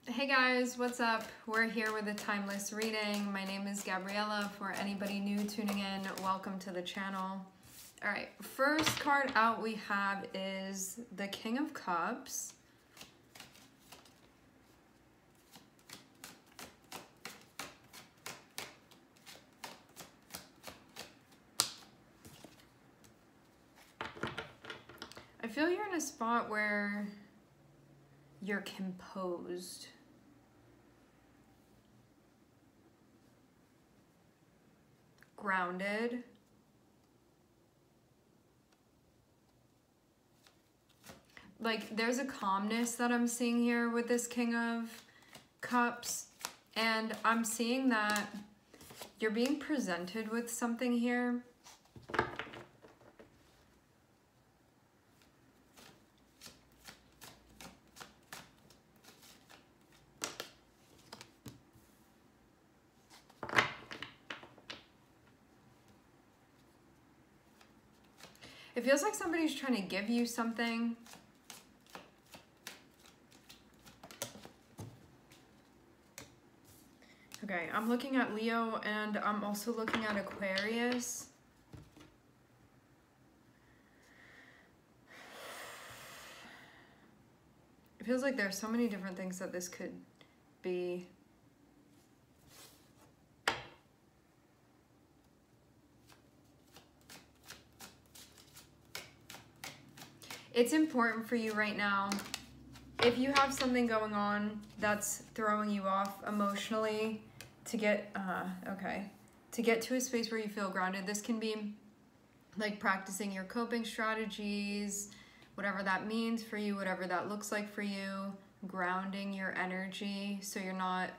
Hey guys, what's up? We're here with a timeless reading. My name is Gabriella. For anybody new tuning in, welcome to the channel. All right, first card out we have is the King of Cups. I feel you're in a spot where you're composed. Grounded. Like, there's a calmness that I'm seeing here with this King of Cups, and I'm seeing that you're being presented with something here. It feels like somebody's trying to give you something. Okay, I'm looking at Leo and I'm also looking at Aquarius. It feels like there's so many different things that this could be. It's important for you right now, if you have something going on that's throwing you off emotionally, to get to a space where you feel grounded. This can be like practicing your coping strategies, whatever that means for you, whatever that looks like for you, grounding your energy so you're not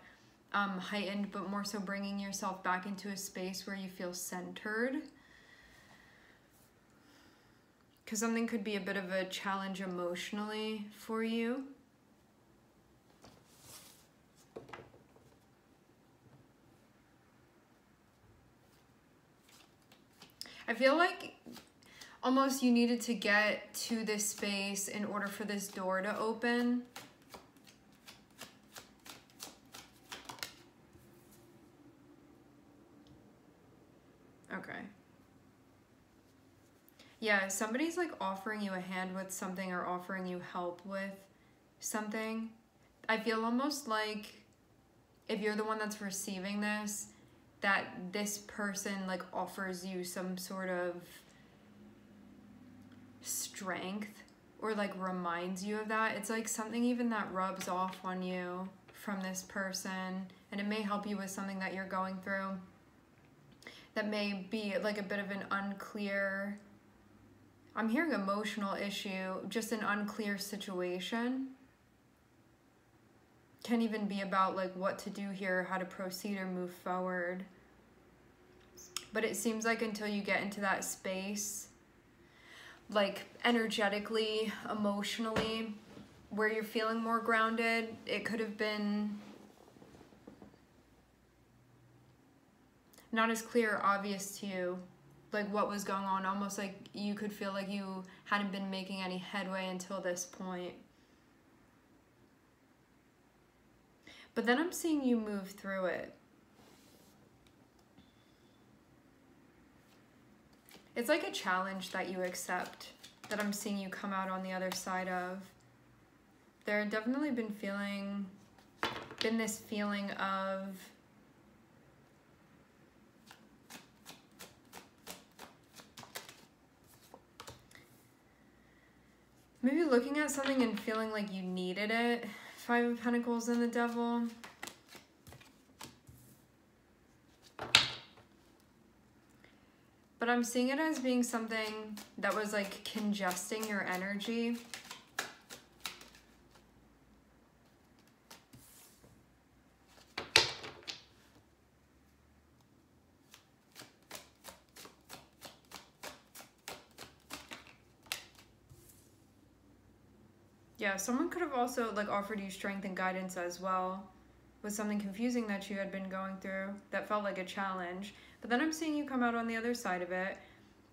heightened, but more so bringing yourself back into a space where you feel centered. Because something could be a bit of a challenge emotionally for you. I feel like almost you needed to get to this space in order for this door to open. Okay. Yeah, somebody's like offering you a hand with something or offering you help with something. I feel almost like if you're the one that's receiving this, that this person like offers you some sort of strength or like reminds you of that. It's like something even that rubs off on you from this person, and it may help you with something that you're going through that may be like a bit of an unclear, I'm hearing emotional issue, just an unclear situation. Can even be about like what to do here, how to proceed or move forward. But it seems like until you get into that space, like energetically, emotionally, where you're feeling more grounded, it could have been not as clear or obvious to you, like what was going on. Almost like you could feel like you hadn't been making any headway until this point. But then I'm seeing you move through it. It's like a challenge that you accept, that I'm seeing you come out on the other side of. There have definitely been this feeling of maybe looking at something and feeling like you needed it. Five of Pentacles and the Devil. But I'm seeing it as being something that was like congesting your energy. Yeah, someone could have also like offered you strength and guidance as well with something confusing that you had been going through that felt like a challenge. But then I'm seeing you come out on the other side of it.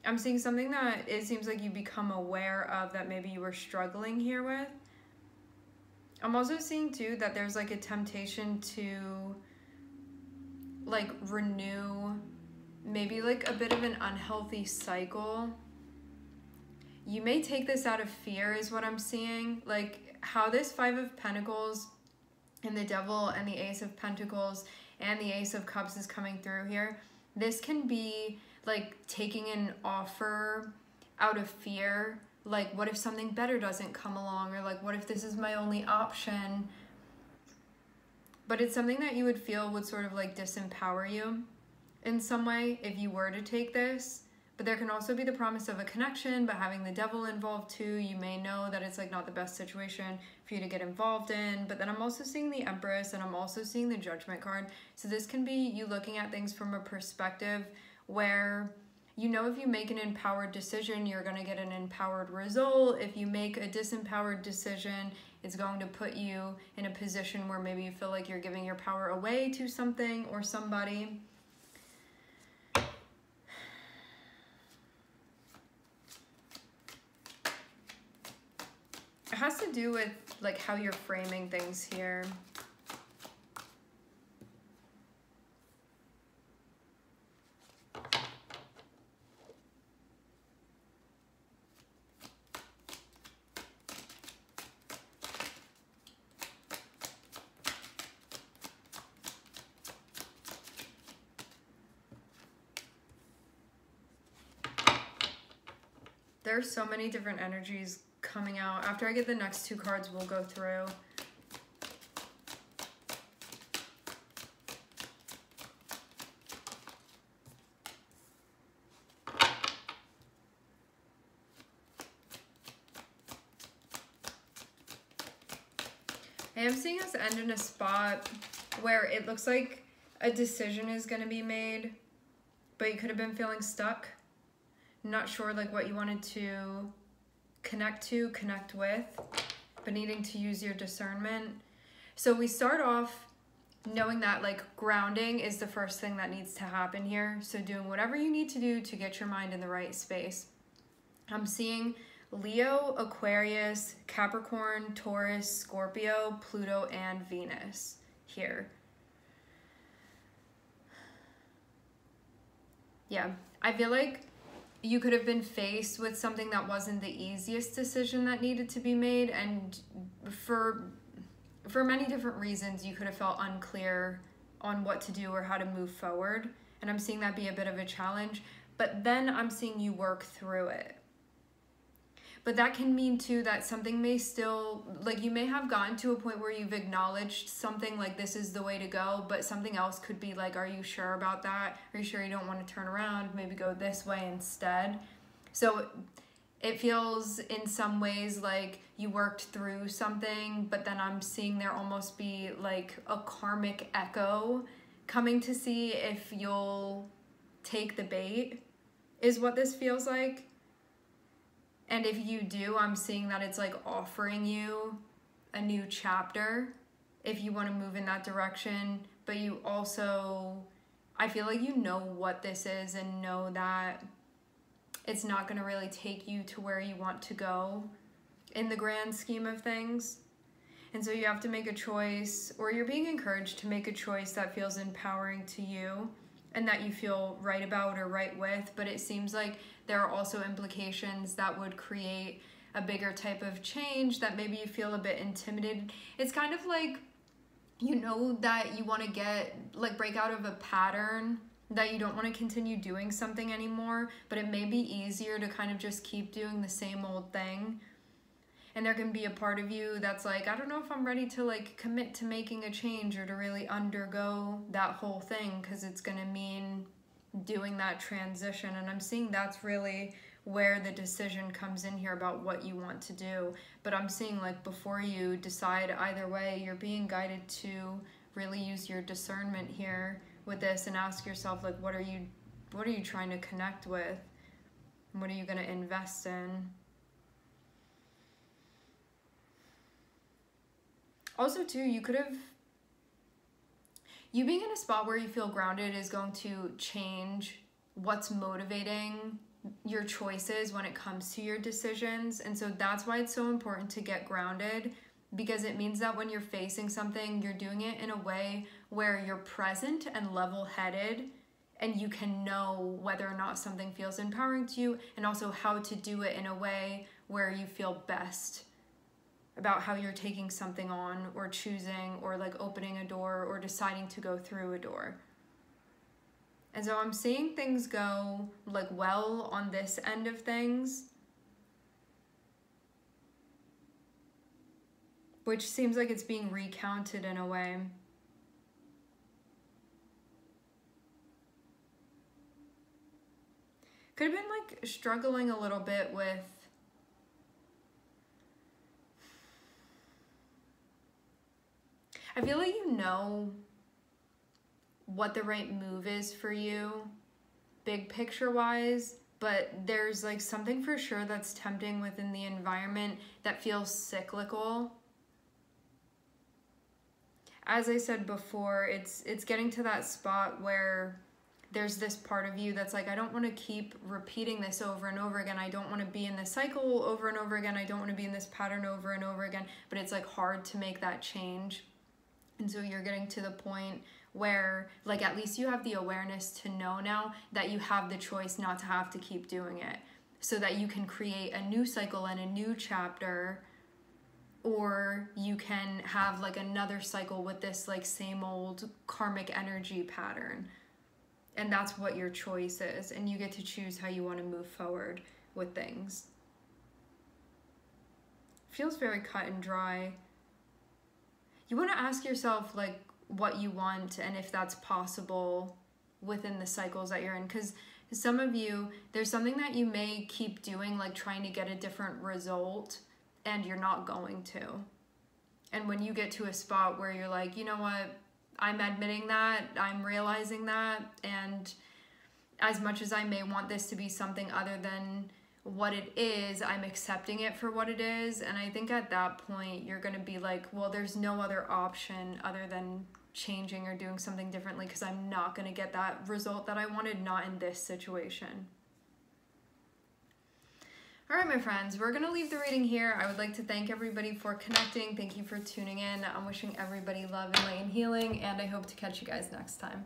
I'm seeing something that it seems like you become aware of that maybe you were struggling here with. I'm also seeing too that there's like a temptation to like renew maybe like a bit of an unhealthy cycle. You may take this out of fear is what I'm seeing. Like how this Five of Pentacles and the Devil and the Ace of Pentacles and the Ace of Cups is coming through here. This can be like taking an offer out of fear. Like, what if something better doesn't come along? Or like, what if this is my only option? But it's something that you would feel would sort of like disempower you in some way if you were to take this. But there can also be the promise of a connection, but having the Devil involved too, you may know that it's like not the best situation for you to get involved in. But then I'm also seeing the Empress and I'm also seeing the Judgment card. So this can be you looking at things from a perspective where you know if you make an empowered decision, you're going to get an empowered result. If you make a disempowered decision, it's going to put you in a position where maybe you feel like you're giving your power away to something or somebody. It has to do with like how you're framing things here. There's so many different energies coming out. After I get the next two cards, we'll go through. I am seeing us end in a spot where it looks like a decision is going to be made, but you could have been feeling stuck. Not sure like what you wanted to connect with, but needing to use your discernment. So we start off knowing that like grounding is the first thing that needs to happen here. So doing whatever you need to do to get your mind in the right space. I'm seeing Leo, Aquarius, Capricorn, Taurus, Scorpio, Pluto, and Venus here. Yeah, I feel like you could have been faced with something that wasn't the easiest decision that needed to be made, and for many different reasons you could have felt unclear on what to do or how to move forward, and I'm seeing that be a bit of a challenge, but then I'm seeing you work through it. But that can mean too that something may still, like you may have gotten to a point where you've acknowledged something like this is the way to go, but something else could be like, are you sure about that? Are you sure you don't want to turn around? Maybe go this way instead. So it feels in some ways like you worked through something, but then I'm seeing there almost be like a karmic echo coming to see if you'll take the bait, is what this feels like. And if you do, I'm seeing that it's like offering you a new chapter if you want to move in that direction. But you also, I feel like you know what this is and know that it's not going to really take you to where you want to go in the grand scheme of things. And so you have to make a choice, or you're being encouraged to make a choice that feels empowering to you and that you feel right about or right with. But it seems like there are also implications that would create a bigger type of change that maybe you feel a bit intimidated. It's kind of like, you know, that you want to get, like, break out of a pattern, that you don't want to continue doing something anymore, but it may be easier to kind of just keep doing the same old thing. And there can be a part of you that's like, I don't know if I'm ready to like commit to making a change or to really undergo that whole thing, because it's going to mean doing that transition. And I'm seeing that's really where the decision comes in here about what you want to do. But I'm seeing like before you decide either way, you're being guided to really use your discernment here with this and ask yourself, like, what are you trying to connect with? What are you going to invest in? Also, too, you being in a spot where you feel grounded is going to change what's motivating your choices when it comes to your decisions. And so that's why it's so important to get grounded, because it means that when you're facing something, you're doing it in a way where you're present and level-headed, and you can know whether or not something feels empowering to you, and also how to do it in a way where you feel best about how you're taking something on, or choosing, or like opening a door, or deciding to go through a door. And so I'm seeing things go like well on this end of things, which seems like it's being recounted in a way. Could have been like struggling a little bit with I feel like you know what the right move is for you, big picture wise, but there's like something for sure that's tempting within the environment that feels cyclical. As I said before, it's getting to that spot where there's this part of you that's like, I don't want to keep repeating this over and over again. I don't want to be in this cycle over and over again. I don't want to be in this pattern over and over again, but it's like hard to make that change. And so you're getting to the point where like at least you have the awareness to know now that you have the choice not to have to keep doing it, so that you can create a new cycle and a new chapter, or you can have like another cycle with this like same old karmic energy pattern. And that's what your choice is, and you get to choose how you want to move forward with things. Feels very cut and dry. You want to ask yourself like what you want and if that's possible within the cycles that you're in, because some of you, there's something that you may keep doing, like trying to get a different result, and you're not going to. And when you get to a spot where you're like, you know what, I'm admitting that, I'm realizing that, and as much as I may want this to be something other than what it is, I'm accepting it for what it is. And I think at that point you're going to be like, well, there's no other option other than changing or doing something differently, because I'm not going to get that result that I wanted, not in this situation. All right, my friends, we're going to leave the reading here. I would like to thank everybody for connecting. Thank you for tuning in. I'm wishing everybody love and light and healing, and I hope to catch you guys next time.